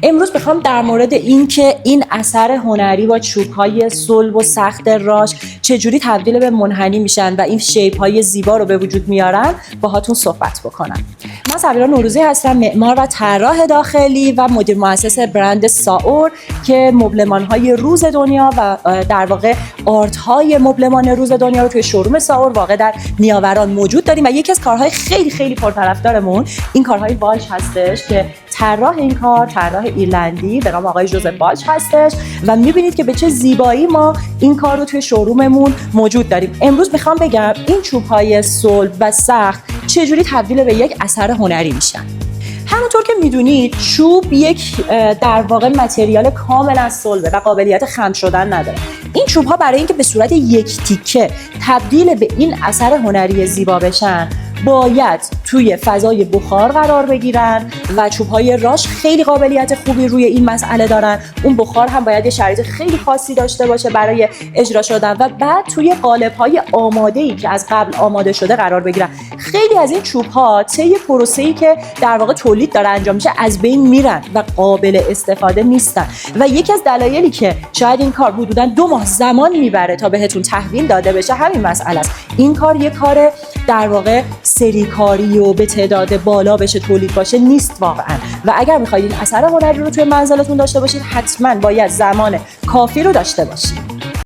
امروز میخوام در مورد این که این اثر هنری با چوب‌های صلب و سخت راش چجوری تبدیل به منحنی میشن و این شیپ‌های زیبا رو به وجود میارن باهاتون صحبت بکنم. من صبیرا نوروزی هستم، معمار و طراح داخلی و مدیر مؤسس برند ساور که مبلمان‌های روز دنیا و در واقع آرت‌های مبلمان روز دنیا رو توی شوروم ساور واقع در نیاوران موجود داریم و یکی از کارهای خیلی خیلی پرطرفدارمون این کارهای والچ هستش که طراح این کار طراح ایرلندی به نام آقای جوزف والچ هستش و می‌بینید که به چه زیبایی ما این کار رو توی شوروممون موجود داریم. امروز میخوام بگم این چوب‌های صلب و سخت چجوری تبدیل به یک اثر هنری میشن. همونطور که میدونید چوب یک در واقع متریال کاملا صلبه و قابلیت خم شدن نداره. این چوب ها برای اینکه به صورت یک تیکه تبدیل به این اثر هنری زیبا بشن باید توی فضای بخار قرار بگیرن و چوب‌های راش خیلی قابلیت خوبی روی این مسئله دارن. اون بخار هم باید یه شرایط خیلی خاصی داشته باشه برای اجرا شدن و بعد توی قالب‌های آماده‌ای که از قبل آماده شده قرار بگیرن. خیلی از این چوب‌ها طی پروسه‌ای که در واقع تولید داره انجام میشه از بین میرن و قابل استفاده نیستن و یکی از دلایلی که شاید این کار حدوداً 2 ماه زمان میبره تا بهتون تحویل داده بشه همین مسئله است. این کار یه کار در واقع سری کاری و به تعداد بالا بشه تولید باشه نیست واقعا و اگر میخواید این اثر هنری رو توی منزلتون داشته باشید حتما باید زمان کافی رو داشته باشید.